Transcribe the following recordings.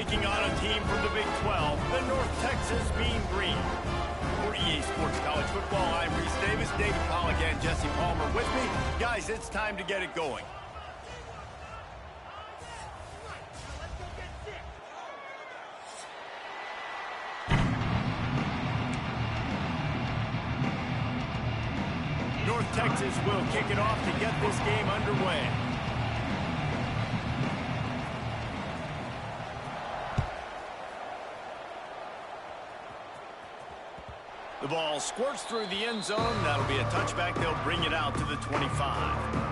taking on a team from the Big 12, the North Texas Mean Green. For EA Sports College Football, I'm Reese Davis, David Pollock, and Jesse Palmer with me. Guys, it's time to get it going. North Texas will kick it off to get this game underway. The ball squirts through the end zone. That'll be a touchback. They'll bring it out to the 25.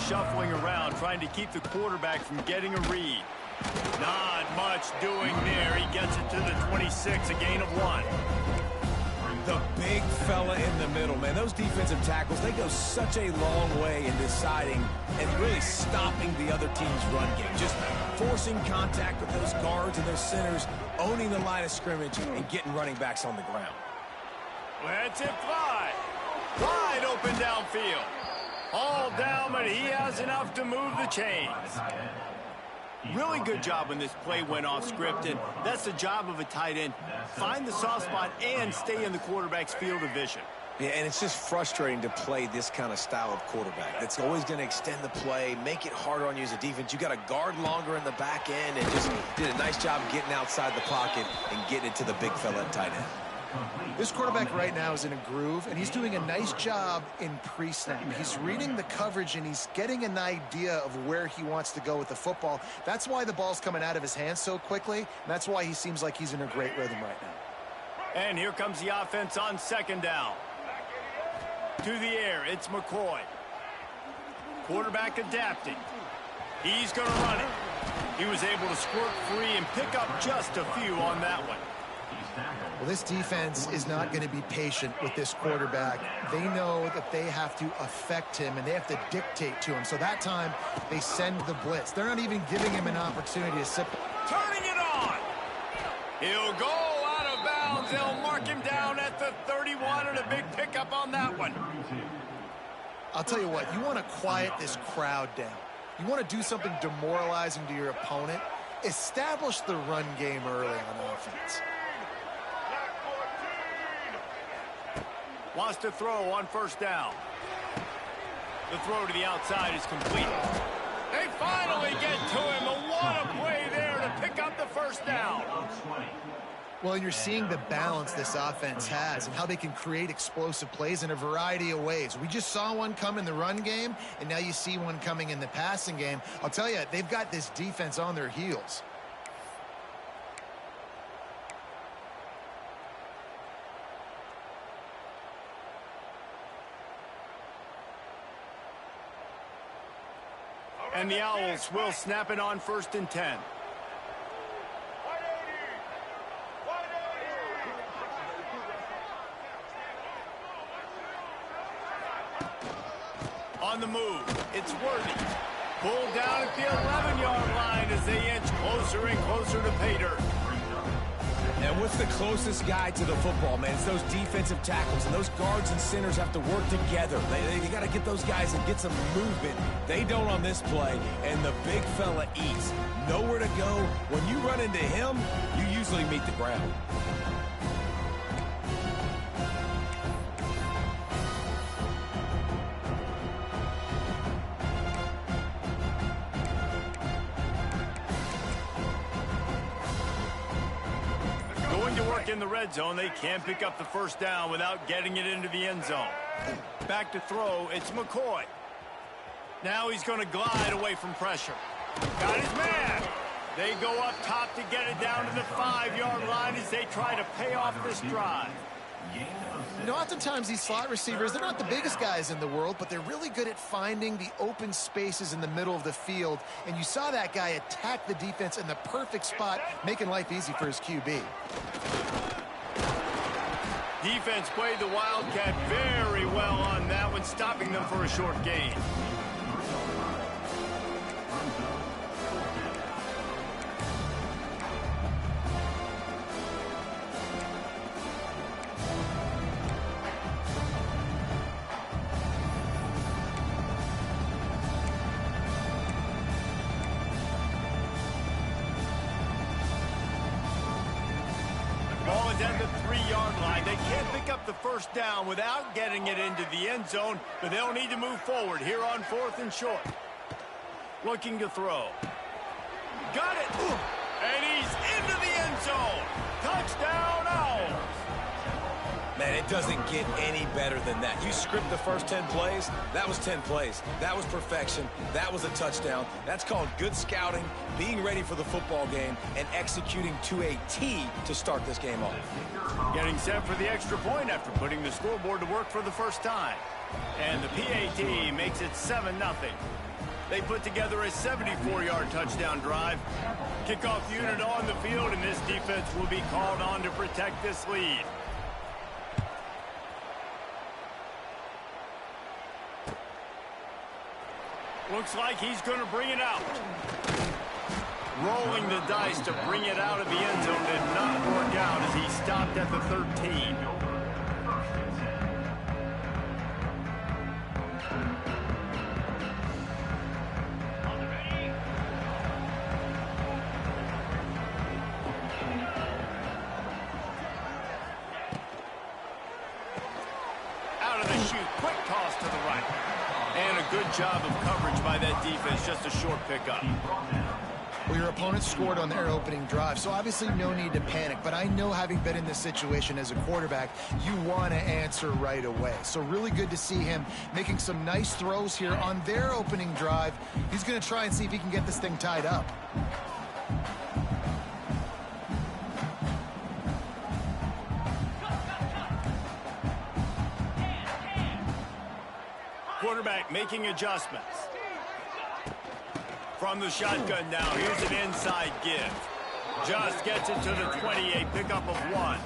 Shuffling around, trying to keep the quarterback from getting a read. Not much doing there. He gets it to the 26, a gain of 1. The big fella in the middle, man. Those defensive tackles, they go such a long way in deciding and really stopping the other team's run game. Just forcing contact with those guards and those centers, owning the line of scrimmage, and getting running backs on the ground. Let's it fly. Wide open downfield. All down, but he has enough to move the chains. Really good job when this play went off script, and that's the job of a tight end. Find the soft spot and stay in the quarterback's field of vision. Yeah, and it's just frustrating to play this kind of style of quarterback. That's always going to extend the play, make it harder on you as a defense. You got to guard longer in the back end, and just did a nice job getting outside the pocket and getting it to the big fella at tight end. This quarterback right now is in a groove, and he's doing a nice job in pre-snap. He's reading the coverage, and he's getting an idea of where he wants to go with the football. That's why the ball's coming out of his hands so quickly, and that's why he seems like he's in a great rhythm right now. And here comes the offense on second down. To the air, it's McCoy. Quarterback adapting. He's going to run it. He was able to squirt free and pick up just a few on that one. Well, this defense is not going to be patient with this quarterback. They know that they have to affect him, and they have to dictate to him. So that time, they send the blitz. They're not even giving him an opportunity to sit. Turning it on. He'll go out of bounds. They'll mark him down at the 31, and a big pickup on that one. I'll tell you what, you want to quiet this crowd down. You want to do something demoralizing to your opponent. Establish the run game early on offense. Wants to throw on first down. The throw to the outside is complete. They finally get to him. And what a play there to pick up the first down. Well, and you're seeing the balance this offense has and how they can create explosive plays in a variety of ways. We just saw one come in the run game, and now you see one coming in the passing game. I'll tell you, they've got this defense on their heels. And the Owls will snap it on 1st and 10. On the move, it's Worthy. Pulled down at the 11-yard line as they inch closer and closer to pay dirt. And what's the closest guy to the football, man? It's those defensive tackles, and those guards and centers have to work together. They got to get those guys and get some movement. They don't on this play, and the big fella eats. Nowhere to go. When you run into him, you usually meet the ground. In the red zone, they can't pick up the first down without getting it into the end zone. Back to throw, it's McCoy. Now he's going to glide away from pressure. Got his man. They go up top to get it down to the 5-yard line as they try to pay off this drive. You know, oftentimes these slot receivers, they're not the biggest guys in the world, but they're really good at finding the open spaces in the middle of the field. And you saw that guy attack the defense in the perfect spot, making life easy for his QB. Defense played the Wildcat very well on that one, stopping them for a short gain. 3-yard line. They can't pick up the first down without getting it into the end zone, but they'll need to move forward here on 4th and short. Looking to throw. Got it! And he's into the end zone. Touchdown, Owls! Man, it doesn't get any better than that. You script the first 10 plays, that was 10 plays. That was perfection. That was a touchdown. That's called good scouting, being ready for the football game, and executing to a T to start this game off. Getting set for the extra point after putting the scoreboard to work for the first time. And the PAT makes it 7-0. They put together a 74-yard touchdown drive. Kickoff unit on the field, and this defense will be called on to protect this lead. Looks like he's going to bring it out. Rolling the dice to bring it out of the end zone did not work out as he stopped at the 13. Out of the chute, quick toss to the right. And a good job of coverage by that defense, just a short pickup. Well, your opponent scored on their opening drive, so obviously no need to panic. But I know, having been in this situation as a quarterback, you want to answer right away. So really good to see him making some nice throws here on their opening drive. He's going to try and see if he can get this thing tied up. Quarterback making adjustments. From the shotgun now, here's an inside give. Just gets it to the 28, pickup of 1.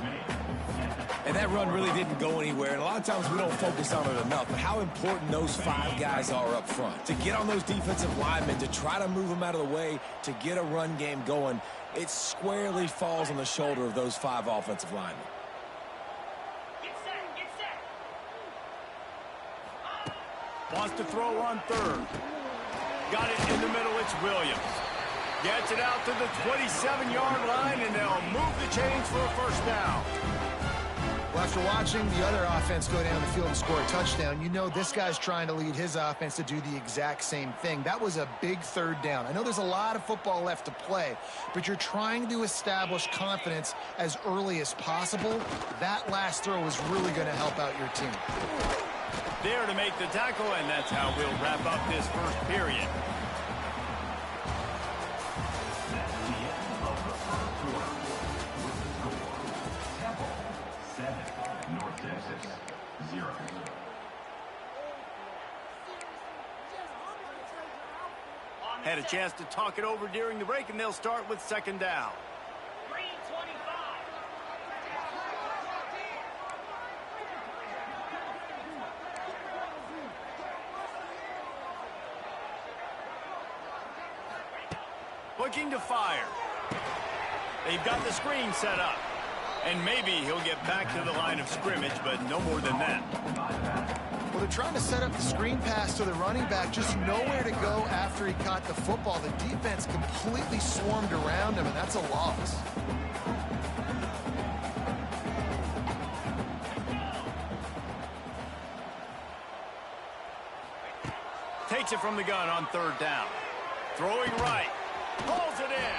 And that run really didn't go anywhere. And a lot of times we don't focus on it enough, but how important those 5 guys are up front. To get on those defensive linemen, to try to move them out of the way, to get a run game going, it squarely falls on the shoulder of those 5 offensive linemen. Wants to throw on 3rd. Got it in the middle, it's Williams. Gets it out to the 27-yard line, and they'll move the chains for a first down. Well, after watching the other offense go down the field and score a touchdown, you know this guy's trying to lead his offense to do the exact same thing. That was a big 3rd down. I know there's a lot of football left to play, but you're trying to establish confidence as early as possible. That last throw is really going to help out your team. There to make the tackle, and that's how we'll wrap up this first period. Had a chance to talk it over during the break, and they'll start with 2nd down. Looking to fire. They've got the screen set up. And maybe he'll get back to the line of scrimmage, but no more than that. Well, they're trying to set up the screen pass to the running back, just nowhere to go after he caught the football. The defense completely swarmed around him, and that's a loss. Takes it from the gun on 3rd down. Throwing right. Pulls it in.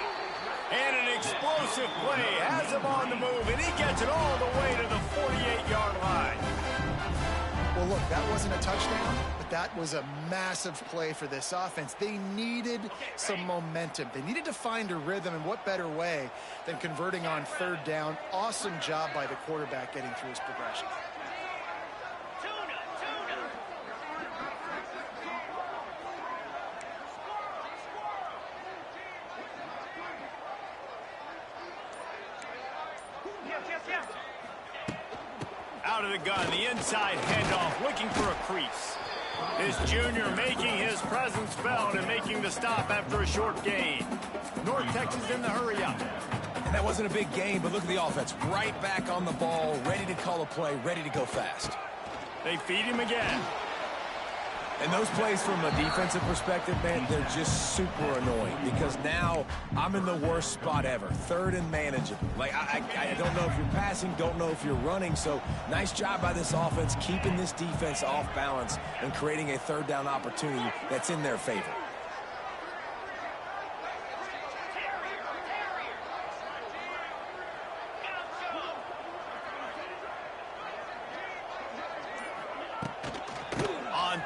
And an explosive play has him on the move, and he gets it all the way to the 48-yard line. Well, look, that wasn't a touchdown, but that was a massive play for this offense. They needed some momentum. They needed to find a rhythm, and what better way than converting on 3rd down. Awesome job by the quarterback getting through his progression. Out of the gun, the inside handoff, looking for a crease. This junior making his presence felt and making the stop after a short gain. North Texas in the hurry-up. And that wasn't a big gain, but look at the offense. Right back on the ball, ready to call a play, ready to go fast. They feed him again. And those plays from a defensive perspective, man, they're just super annoying because now I'm in the worst spot ever, third and manageable. Like, I don't know if you're passing, don't know if you're running, so nice job by this offense keeping this defense off balance and creating a third down opportunity that's in their favor.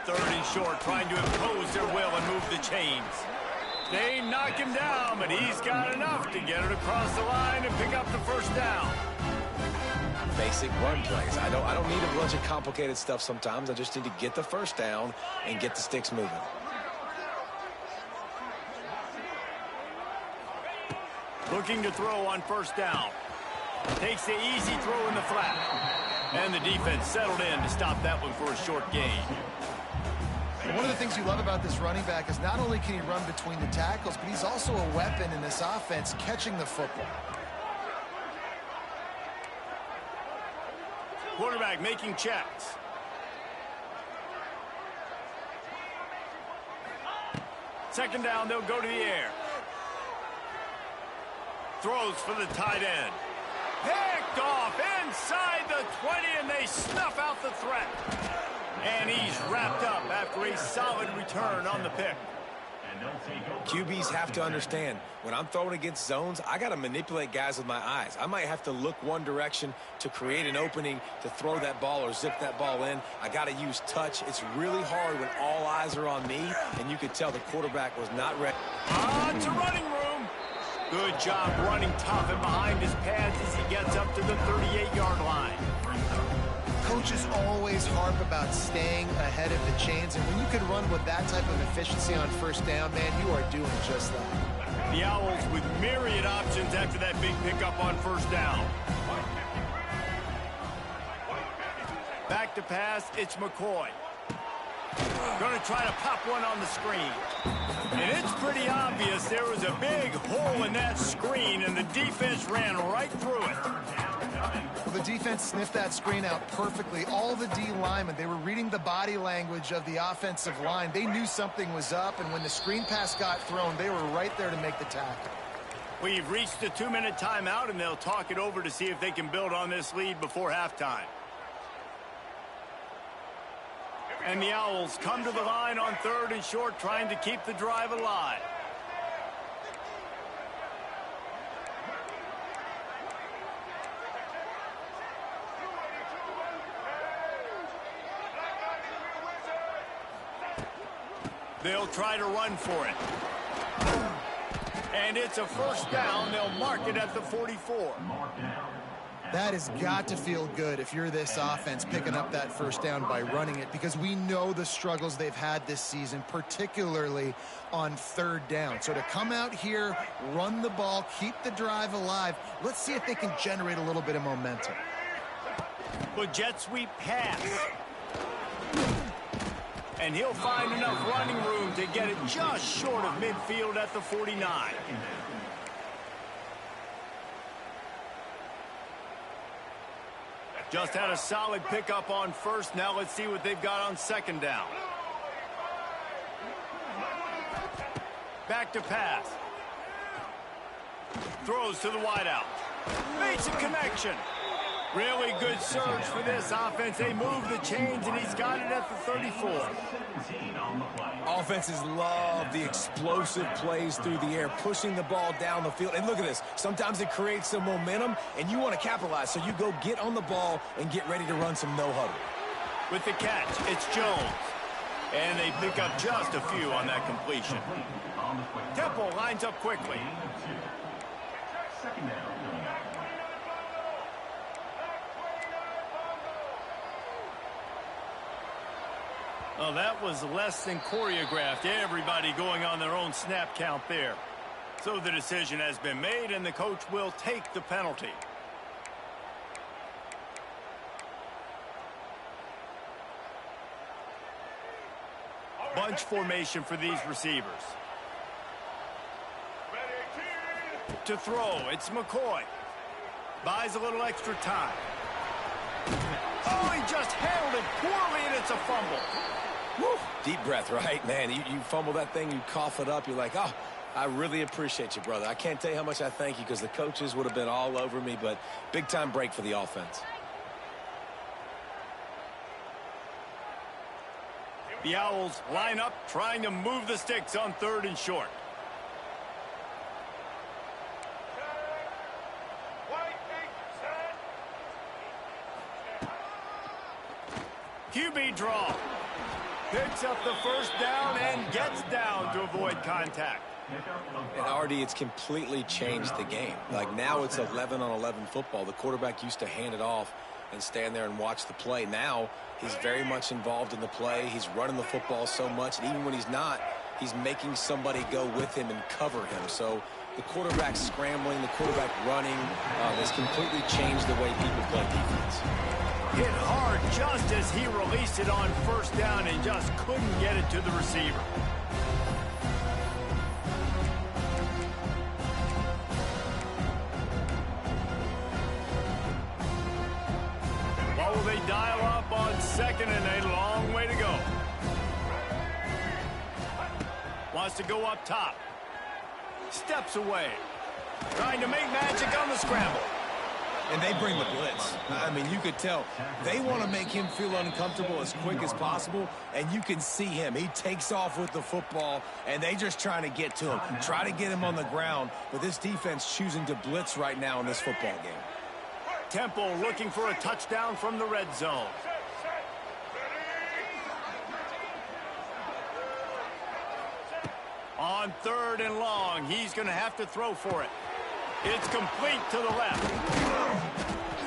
Third and short, trying to impose their will and move the chains. They knock him down, but he's got enough to get it across the line and pick up the first down. Basic run plays. I don't need a bunch of complicated stuff sometimes. I just need to get the first down and get the sticks moving. Looking to throw on first down. Takes the easy throw in the flat. And the defense settled in to stop that one for a short gain. One of the things you love about this running back is not only can he run between the tackles, but he's also a weapon in this offense catching the football. Quarterback making checks. Second down, they'll go to the air. Throws for the tight end. Picked off inside the 20, and they snuff out the threat. And he's wrapped up after a solid return on the pick. QBs have to understand, when I'm throwing against zones, I got to manipulate guys with my eyes. I might have to look one direction to create an opening to throw that ball or zip that ball in. I got to use touch. It's really hard when all eyes are on me, and you could tell the quarterback was not ready. On to running room. Good job running tough and behind his pads as he gets up to the 38-yard line. Coaches always harp about staying ahead of the chains, and when you can run with that type of efficiency on first down, man, you are doing just that. The Owls with myriad options after that big pickup on first down. Back to pass, it's McCoy. Going to try to pop one on the screen. And it's pretty obvious there was a big hole in that screen, and the defense ran right through it. Well, the defense sniffed that screen out perfectly. All the D linemen, they were reading the body language of the offensive line. They knew something was up, and when the screen pass got thrown, they were right there to make the tackle. We've reached the 2-minute timeout, and they'll talk it over to see if they can build on this lead before halftime. And the Owls come to the line on third and short, trying to keep the drive alive. They'll try to run for it. And it's a first down. They'll mark it at the 44. That has got to feel good if you're this offense picking up that first down by running it, because we know the struggles they've had this season, particularly on third down. So to come out here, run the ball, keep the drive alive, let's see if they can generate a little bit of momentum. Well, jet sweep pass. And he'll find enough running room to get it just short of midfield at the 49. Just had a solid pickup on first. Now let's see what they've got on second down. Back to pass. Throws to the wideout. Makes a connection. Really good surge for this offense. They move the chains, and he's got it at the 34. Offenses love the explosive plays through the air, pushing the ball down the field. And look at this. Sometimes it creates some momentum, and you want to capitalize. So you go get on the ball and get ready to run some no-huddle. With the catch, it's Jones. And they pick up just a few on that completion. Temple lines up quickly. Well, that was less than choreographed. Everybody going on their own snap count there. So the decision has been made, and the coach will take the penalty. Bunch formation for these receivers. To throw, it's McCoy. Buys a little extra time. Oh, he just handled it poorly, and it's a fumble. Woo. Deep breath, right? Man, you fumble that thing, you cough it up, you're like, oh, I really appreciate you, brother. I can't tell you how much I thank you because the coaches would have been all over me, but big-time break for the offense. The Owls line up, trying to move the sticks on 3rd and short. QB draw. Picks up the first down and gets down to avoid contact. And Artie, it's completely changed the game. Like now it's 11-on-11 football. The quarterback used to hand it off and stand there and watch the play. Now he's very much involved in the play. He's running the football so much, and even when he's not, he's making somebody go with him and cover him. So the quarterback scrambling, the quarterback running has completely changed the way people play defense. Hit hard just as he released it on 1st down and just couldn't get it to the receiver. What will they dial up on 2nd and a long way to go? Wants to go up top. Steps away. Trying to make magic on the scramble. And they bring the blitz. I mean, you could tell they want to make him feel uncomfortable as quick as possible, and you can see him. He takes off with the football, and they just trying to get to him, try to get him on the ground, but this defense choosing to blitz right now in this football game. Temple looking for a touchdown from the red zone. On 3rd and long, he's going to have to throw for it. It's complete to the left.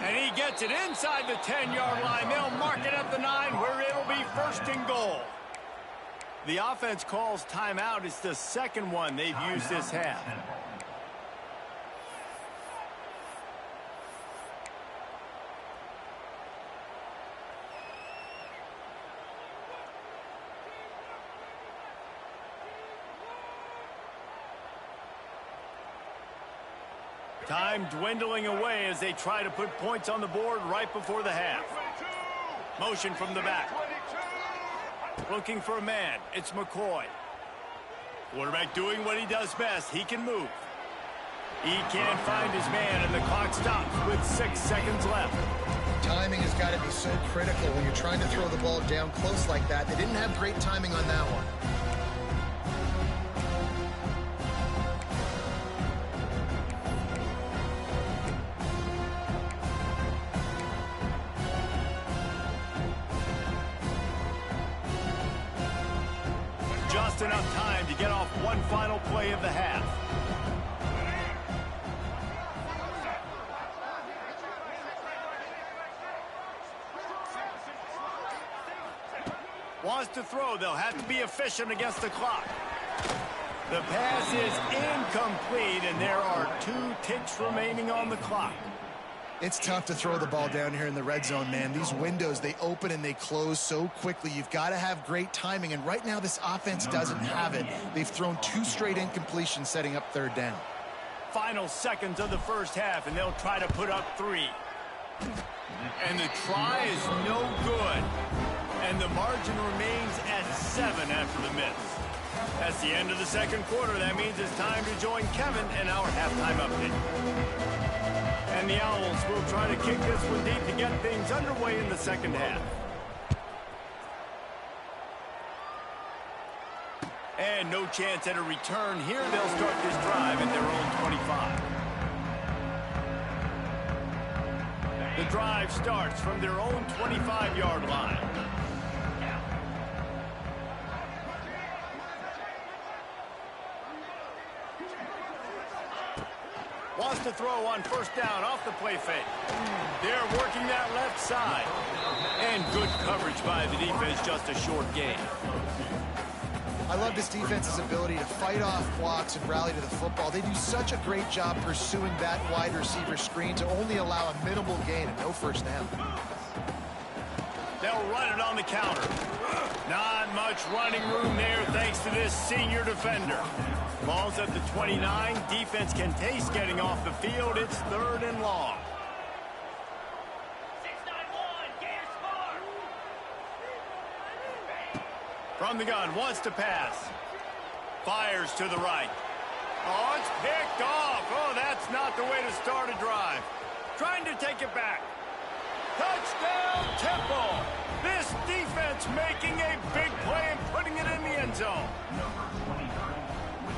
And he gets it inside the 10-yard line. They'll mark it at the 9 where it'll be 1st and goal. The offense calls timeout. It's the 2nd one they've used this half. Time dwindling away as they try to put points on the board right before the half. Motion from the back. Looking for a man. It's McCoy. Quarterback doing what he does best. He can move. He can't find his man, and the clock stops with 6 seconds left. Timing has got to be so critical when you're trying to throw the ball down close like that. They didn't have great timing on that one. Just enough time to get off one final play of the half. Wants to throw. They'll have to be efficient against the clock. The pass is incomplete, and there are 2 ticks remaining on the clock. It's tough to throw the ball down here in the red zone, man. These windows, they open and they close so quickly. You've got to have great timing, and right now this offense doesn't have it. They've thrown 2 straight incompletions setting up 3rd down. Final seconds of the first half, and they'll try to put up 3. And the try is no good. And the margin remains at 7 after the miss. That's the end of the 2nd quarter. That means it's time to join Kevin in our halftime update. And the Owls will try to kick this one deep to get things underway in the 2nd half. And no chance at a return here. They'll start this drive at their own 25. The drive starts from their own 25-yard line. Wants to throw on 1st down off the play fake. They're working that left side. And good coverage by the defense, just a short gain. I love this defense's ability to fight off blocks and rally to the football. They do such a great job pursuing that wide receiver screen to only allow a minimal gain and no 1st down. They'll run it on the counter. Not much running room there thanks to this senior defender. Ball's at the 29. Defense can taste getting off the field. It's 3rd and long. 691, Gators score. From the gun, wants to pass. Fires to the right. Oh, it's picked off. Oh, that's not the way to start a drive. Trying to take it back. Touchdown, Temple. This defense making a big play and putting it in the end zone.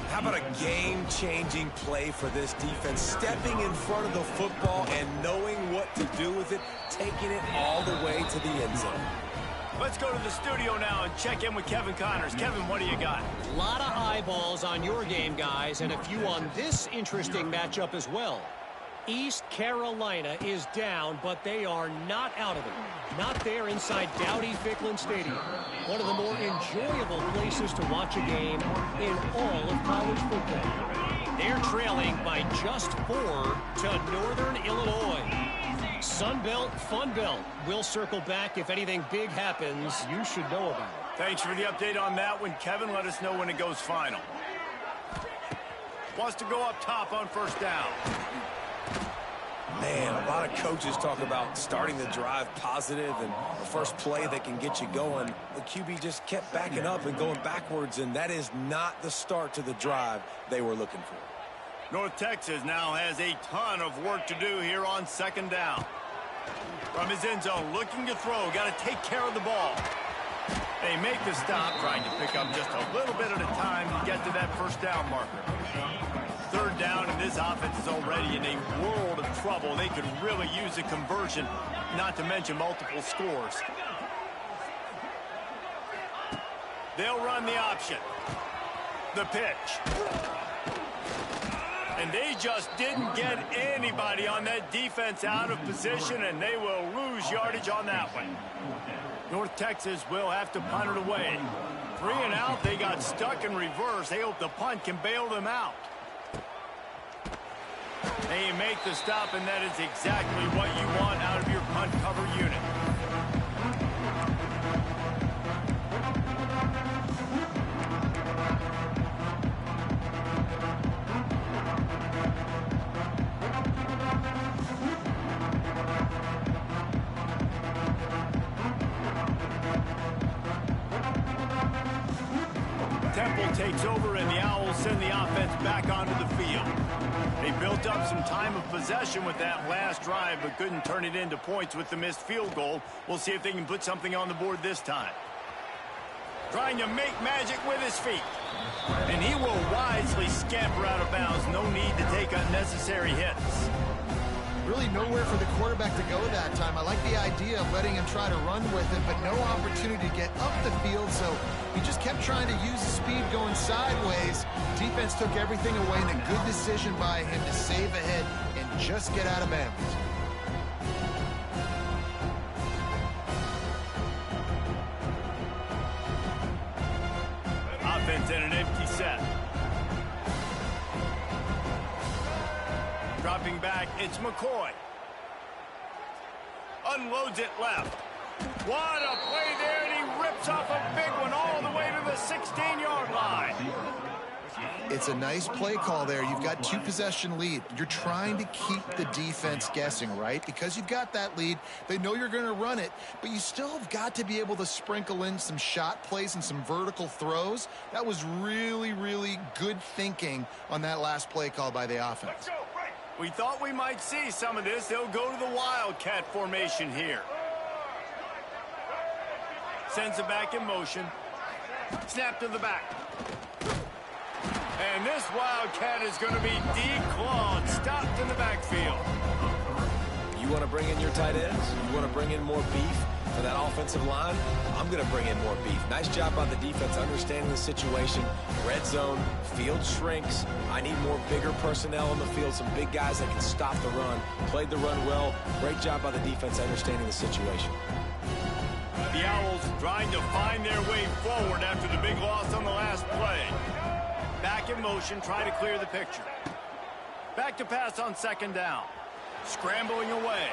How about a game-changing play for this defense? Stepping in front of the football and knowing what to do with it, taking it all the way to the end zone. Let's go to the studio now and check in with Kevin Connors. Kevin, what do you got? A lot of eyeballs on your game, guys, and a few on this interesting matchup as well. East Carolina is down, but they are not out of it. Not there inside Dowdy-Ficklin Stadium. One of the more enjoyable places to watch a game in all of college football. They're trailing by just 4 to Northern Illinois. Sun Belt, Fun Belt. We'll circle back if anything big happens you should know about. Thanks for the update on that one, Kevin. Let us know when it goes final. Wants to go up top on first down. Man, a lot of coaches talk about starting the drive positive and the first play that can get you going. The QB just kept backing up and going backwards, and that is not the start to the drive they were looking for. North Texas now has a ton of work to do here on second down. From his end zone, looking to throw. Got to take care of the ball. They make the stop, trying to pick up just a little bit at a time to get to that first down marker. Third down, and this offense is already in a world of trouble. They could really use a conversion, not to mention multiple scores. They'll run the option. The pitch. And they just didn't get anybody on that defense out of position, and they will lose yardage on that one. North Texas will have to punt it away. 3 and out, they got stuck in reverse. They hope the punt can bail them out. They make the stop, and that is exactly what you want out of your punt cover unit. Temple takes over, and the Owls send the offense back onto the field. They built up some time of possession with that last drive, but couldn't turn it into points with the missed field goal. We'll see if they can put something on the board this time. Trying to make magic with his feet. And he will wisely scamper out of bounds. No need to take unnecessary hits. Really nowhere for the quarterback to go that time. I like the idea of letting him try to run with it, but no opportunity to get up the field, so he just kept trying to use the speed going sideways. Defense took everything away, and a good decision by him to save ahead and just get out of bounds. Offense in an empty set. Dropping back, it's McCoy. Unloads it left. What a play there, and he rips off a big one all the way to the 16-yard line. It's a nice play call there. You've got 2-possession lead. You're trying to keep the defense guessing, right? Because you've got that lead, they know you're going to run it, but you still have got to be able to sprinkle in some shot plays and some vertical throws. That was really, really good thinking on that last play call by the offense. We thought we might see some of this. They'll go to the Wildcat formation here. Sends it back in motion. Snap to the back. And this Wildcat is going to be declawed, stopped in the backfield. You want to bring in your tight ends? You want to bring in more beef for that offensive line? I'm going to bring in more beef. Nice job by the defense understanding the situation. Red zone, field shrinks. I need more bigger personnel on the field, some big guys that can stop the run. Played the run well. Great job by the defense understanding the situation. The Owls trying to find their way forward after the big loss on the last play. Back in motion, try to clear the picture. Back to pass on second down. Scrambling away.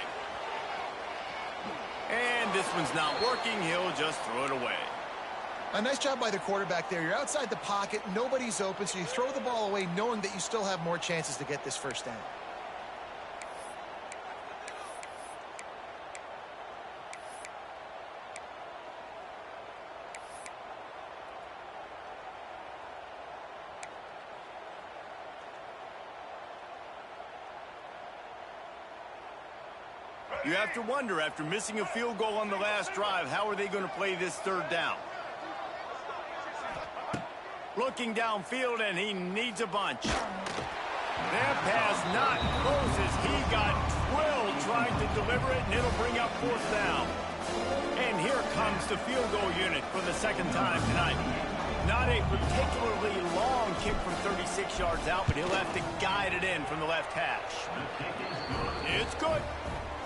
And this one's not working. He'll just throw it away. A nice job by the quarterback there. You're outside the pocket. Nobody's open, so you throw the ball away knowing that you still have more chances to get this first down. You have to wonder, after missing a field goal on the last drive, how are they going to play this third down? Looking downfield, and he needs a bunch. That pass not closes. He got drilled trying to deliver it, and it'll bring up fourth down. And here comes the field goal unit for the second time tonight. Not a particularly long kick from 36 yards out, but he'll have to guide it in from the left hash. It's good.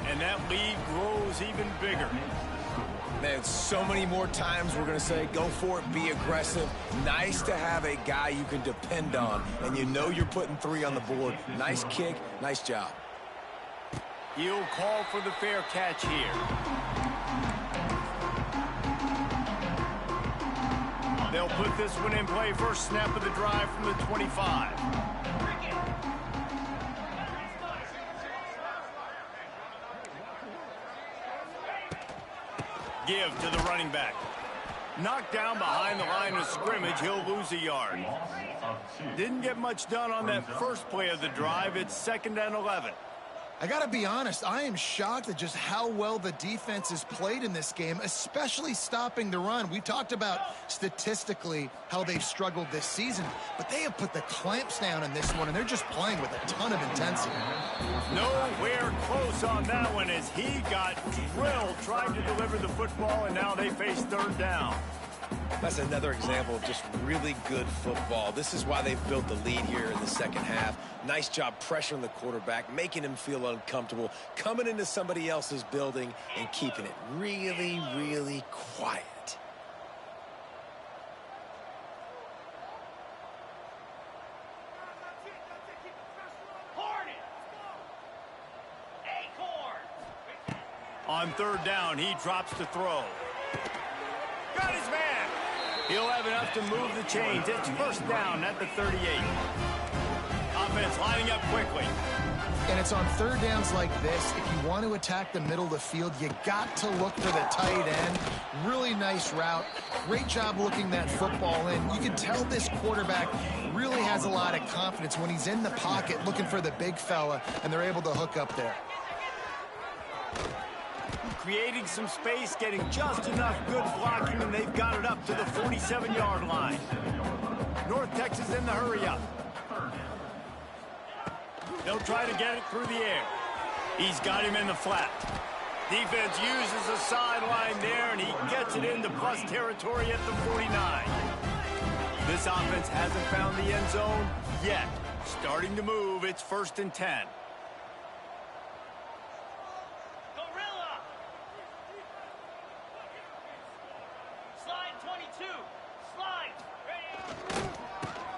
And that lead grows even bigger. Man, so many more times we're going to say, go for it, be aggressive. Nice to have a guy you can depend on, and you know you're putting 3 on the board. Nice kick, nice job. He'll call for the fair catch here. They'll put this one in play. First snap of the drive from the 25. Give to the running back. Knocked down behind the line of scrimmage. He'll lose a yard. Didn't get much done on that first play of the drive. It's 2nd and 11. I got to be honest, I am shocked at just how well the defense has played in this game, especially stopping the run. We talked about statistically how they've struggled this season, but they have put the clamps down in this one, and they're just playing with a ton of intensity. Nowhere close on that one as he got drilled trying to deliver the football, and now they face third down. That's another example of just really good football. This is why they've built the lead here in the second half. Nice job pressuring the quarterback, making him feel uncomfortable, coming into somebody else's building and keeping it really, really quiet. On third down, he drops to throw. Got his man. He'll have enough to move the chains. It's first down at the 38. Offense lining up quickly. And it's on third downs like this. If you want to attack the middle of the field, you got to look for the tight end. Really nice route. Great job looking that football in. You can tell this quarterback really has a lot of confidence when he's in the pocket looking for the big fella, and they're able to hook up there. Creating some space, getting just enough good blocking, and they've got it up to the 47-yard line. North Texas in the hurry-up. They'll try to get it through the air. He's got him in the flat. Defense uses a sideline there, and he gets it into plus territory at the 49. This offense hasn't found the end zone yet. Starting to move, it's 1st and 10.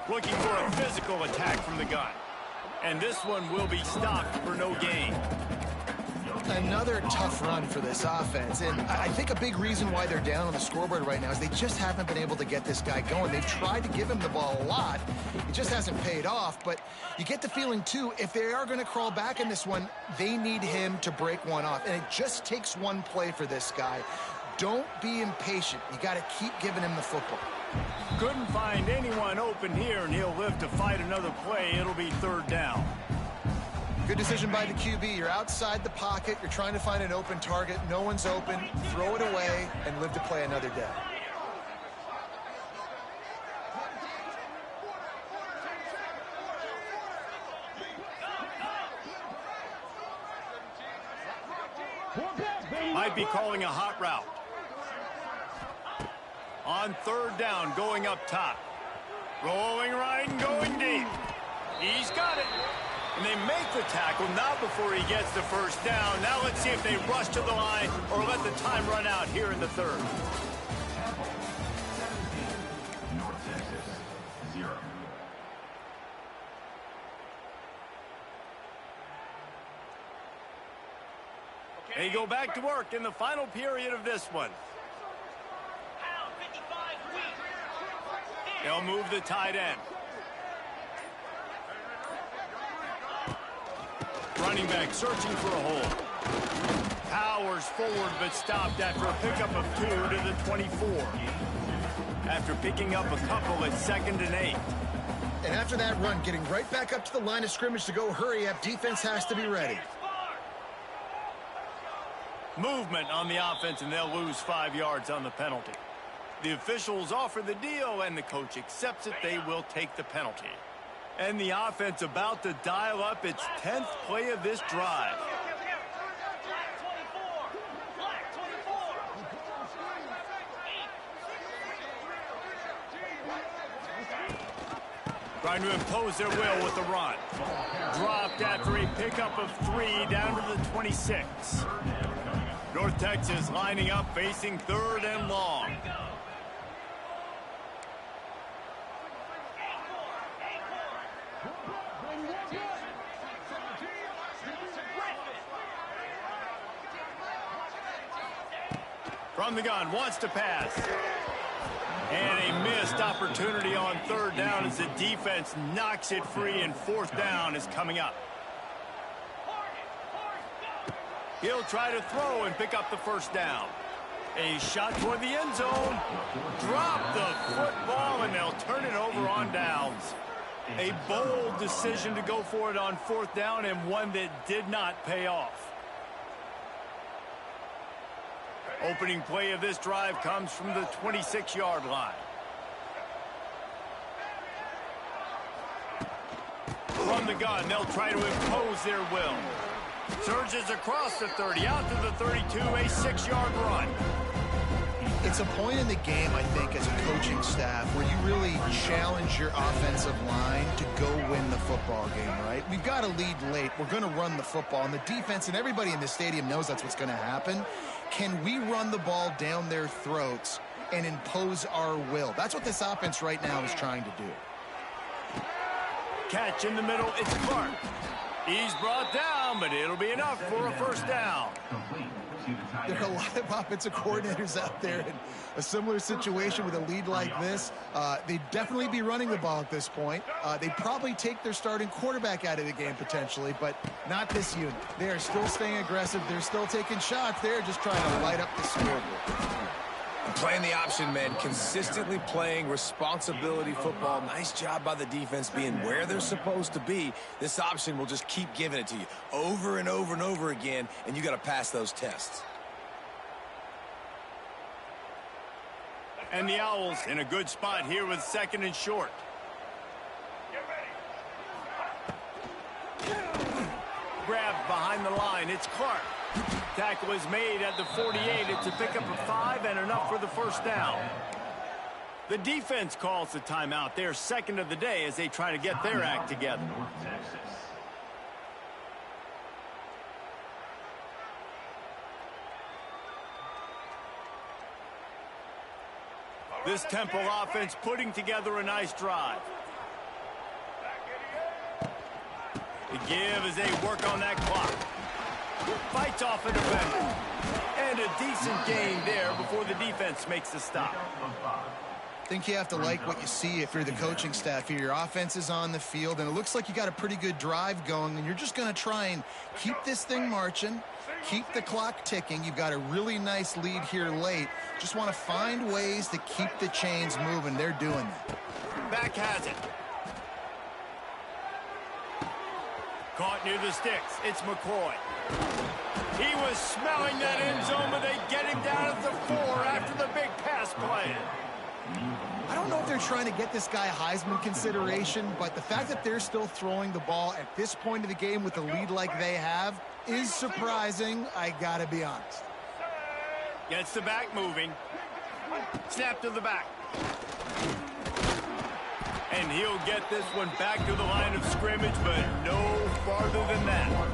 Looking for a physical attack from the gun. And this one will be stopped for no gain. Another tough run for this offense. And I think a big reason why they're down on the scoreboard right now is they just haven't been able to get this guy going. They've tried to give him the ball a lot. It just hasn't paid off. But you get the feeling, too, if they are going to crawl back in this one, they need him to break one off. And it just takes one play for this guy. Don't be impatient. You got to keep giving him the football. Couldn't find anyone open here, and he'll live to fight another play. It'll be third down. Good decision by the QB. You're outside the pocket. You're trying to find an open target. No one's open. Throw it away and live to play another day. Might be calling a hot route. On third down, going up top. Rolling right and going deep. He's got it. And they make the tackle, not before he gets the first down. Now let's see if they rush to the line or let the time run out here in the third. North Texas, 0. They go back to work in the final period of this one. They'll move the tight end. Running back searching for a hole. Powers forward but stopped after a pickup of 2 to the 24. After picking up a couple at 2nd and 8. And after that run, getting right back up to the line of scrimmage to go hurry up, defense has to be ready. Movement on the offense, and they'll lose 5 yards on the penalty. The officials offer the deal, and the coach accepts it. They will take the penalty. And the offense about to dial up its 10th play of this drive. Trying to impose their will with the run. Dropped after a pickup of 3 down to the 26. North Texas lining up, facing 3rd and long. From the gun, wants to pass. And a missed opportunity on 3rd down as the defense knocks it free, and 4th down is coming up. He'll try to throw and pick up the 1st down. A shot toward the end zone. Drop the football, and they'll turn it over on downs. A bold decision to go for it on 4th down, and one that did not pay off. Opening play of this drive comes from the 26-yard line. From the gun, they'll try to impose their will. Surges across the 30, out to the 32, a 6-yard run. It's a point in the game, I think, as a coaching staff where you really challenge your offensive line to go win the football game, right? We've got to lead late. We're going to run the football, and the defense and everybody in the stadium knows that's what's going to happen. Can we run the ball down their throats and impose our will? That's what this offense right now is trying to do. Catch in the middle, it's Clark. He's brought down, but it'll be enough for a 1st down. There are a lot of offensive coordinators out there in a similar situation with a lead like this. They'd definitely be running the ball at this point. They'd probably take their starting quarterback out of the game potentially, but not this unit. They are still staying aggressive. They're still taking shots. They're just trying to light up the scoreboard. Playing the option, man, consistently playing responsibility football. Nice job by the defense being where they're supposed to be. This option will just keep giving it to you over and over and over again, and you got to pass those tests. And the Owls in a good spot here with 2nd and short. Grabbed behind the line. It's Clark. Tackle is made at the 48. It's a pickup of 5 and enough for the 1st down. The defense calls the timeout. They're 2nd of the day as they try to get their act together. This Temple offense putting together a nice drive. The give as they work on that clock. Fights off a defender. And a decent gain there before the defense makes the stop. I think you have to like what you see if you're the coaching staff here. Your offense is on the field, and it looks like you got a pretty good drive going, and you're just going to try and keep this thing marching, keep the clock ticking. You've got a really nice lead here late. Just want to find ways to keep the chains moving. They're doing that. Back has it. Caught near the sticks. It's McCoy. He was smelling that end zone, but they get him down at the 4 after the big pass play. I don't know if they're trying to get this guy Heisman consideration, but the fact that they're still throwing the ball at this point of the game with a lead like they have is surprising, I gotta be honest. Gets the back moving. Snap to the back. And he'll get this one back to the line of scrimmage, but no farther than that.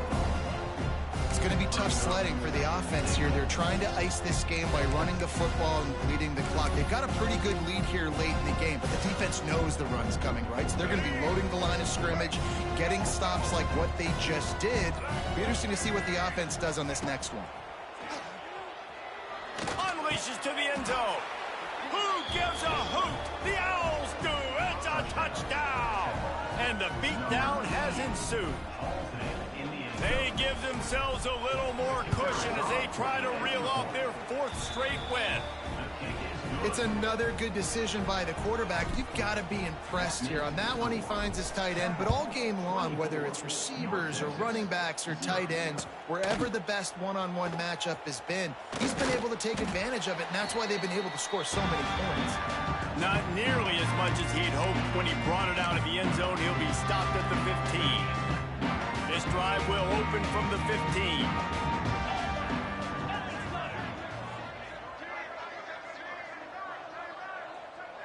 It's going to be tough sledding for the offense here. They're trying to ice this game by running the football and leading the clock. They've got a pretty good lead here late in the game, but the defense knows the run's coming, right? So they're going to be loading the line of scrimmage, getting stops like what they just did. It'll be interesting to see what the offense does on this next one. Unleashes to the end zone. Who gives a hoot? The Owls do. It's a touchdown. And the beatdown has ensued. They give themselves a little more cushion as they try to reel off their 4th straight win. It's another good decision by the quarterback. You've got to be impressed here. On that one, he finds his tight end, but all game long, whether it's receivers or running backs or tight ends, wherever the best one-on-one matchup has been, he's been able to take advantage of it, and that's why they've been able to score so many points. Not nearly as much as he'd hoped when he brought it out of the end zone. He'll be stopped at the 15. This drive will open from the 15.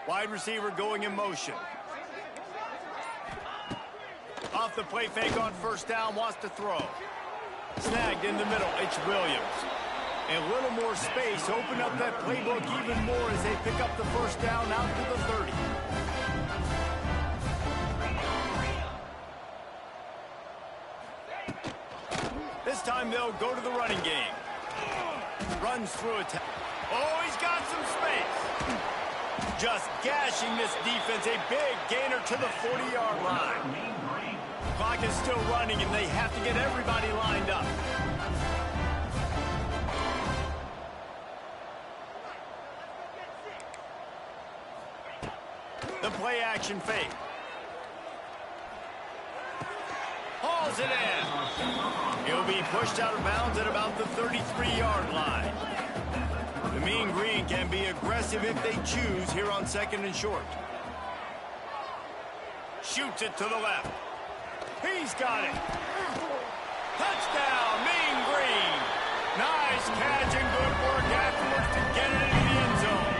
Wide receiver going in motion. Off the play fake on first down, wants to throw. Snagged in the middle, it's Williams. A little more space, open up that playbook even more as they pick up the first down out to the 30. This time they'll go to the running game. Runs through it. Oh, he's got some space. Just gashing this defense, a big gainer to the 40-yard line. Clock is still running, and they have to get everybody lined up. The play-action fake. Hauls it in. He'll be pushed out of bounds at about the 33-yard line. The Mean Green can be aggressive if they choose here on 2nd and short. Shoots it to the left. He's got it. Touchdown, Mean Green. Nice catch and good work afterwards to get it into the end zone.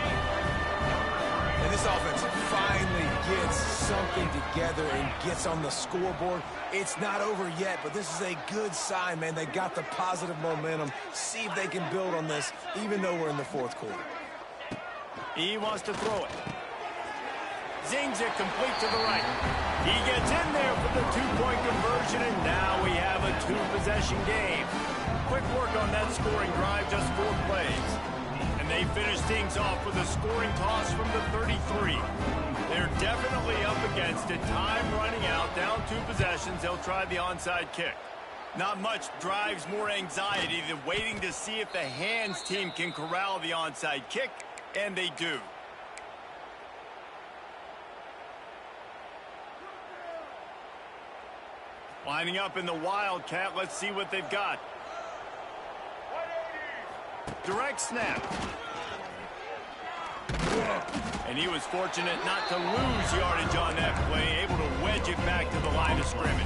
And this offense finally gets something together and gets on the scoreboard. It's not over yet, but this is a good sign, man. They got the positive momentum. See if they can build on this, even though we're in the 4th quarter. He wants to throw it. Zings it complete to the right. He gets in there for the 2-point conversion, and now we have a 2-possession game. Quick work on that scoring drive, just 4 plays. And they finish things off with a scoring toss from the 33. They're definitely up against it. Time running out, down 2 possessions. They'll try the onside kick. Not much drives more anxiety than waiting to see if the hands team can corral the onside kick, and they do. Lining up in the Wildcat. Let's see what they've got. Direct snap. And he was fortunate not to lose yardage on that play, able to wedge it back to the line of scrimmage.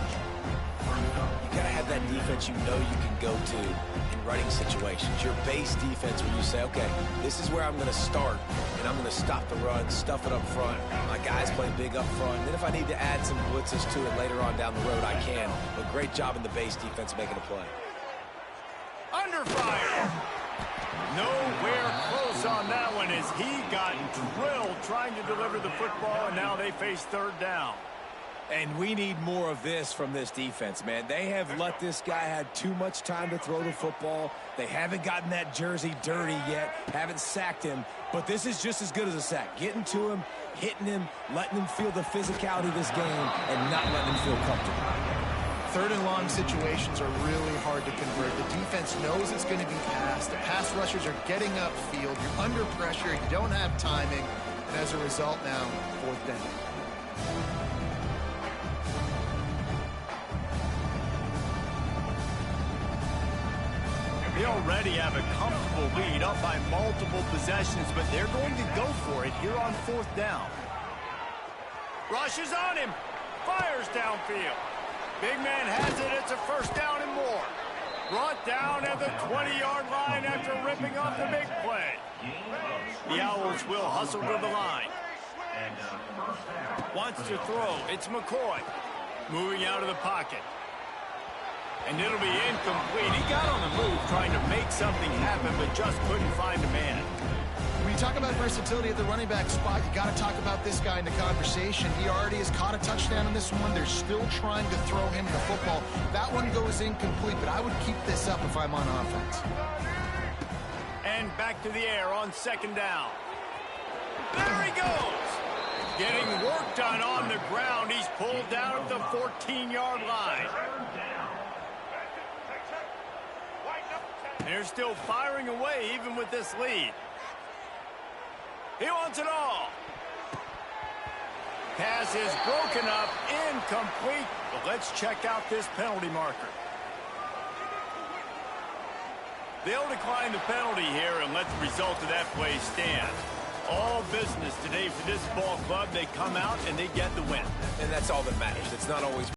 You gotta have that defense you know you can go to in running situations. Your base defense where you say, okay, this is where I'm gonna start, and I'm gonna stop the run, stuff it up front. My guys play big up front. And then if I need to add some blitzes to it later on down the road, I can. But great job in the base defense making a play. Under fire. Nowhere close on that one as he got drilled trying to deliver the football, and now they face 3rd down. And we need more of this from this defense, man. They have let this guy have too much time to throw the football. They haven't gotten that jersey dirty yet, haven't sacked him. But this is just as good as a sack. Getting to him, hitting him, letting him feel the physicality of this game, and not letting him feel comfortable. 3rd and long situations are really hard to convert. The defense knows it's going to be passed. The pass rushers are getting upfield. You're under pressure. You don't have timing. And as a result now, 4th down. They already have a comfortable lead up by multiple possessions, but they're going to go for it here on 4th down. Rushes on him. Fires downfield. Big man has it. It's a 1st down and more. Brought down at the 20-yard line after ripping off the big play. The Owls will hustle to the line. Wants to throw. It's McCoy. Moving out of the pocket. And it'll be incomplete. He got on the move trying to make something happen, but just couldn't find a man. When you talk about versatility at the running back spot, you got to talk about this guy in the conversation. He already has caught a touchdown in this one. They're still trying to throw him the football. That one goes incomplete, but I would keep this up if I'm on offense. And back to the air on 2nd down. There he goes. Getting work done on the ground. He's pulled down at the 14-yard line. They're still firing away even with this lead. He wants it all. Pass is broken up, incomplete. But let's check out this penalty marker. They'll decline the penalty here and let the result of that play stand. All business today for this ball club. They come out and they get the win. And that's all that matters. It's not always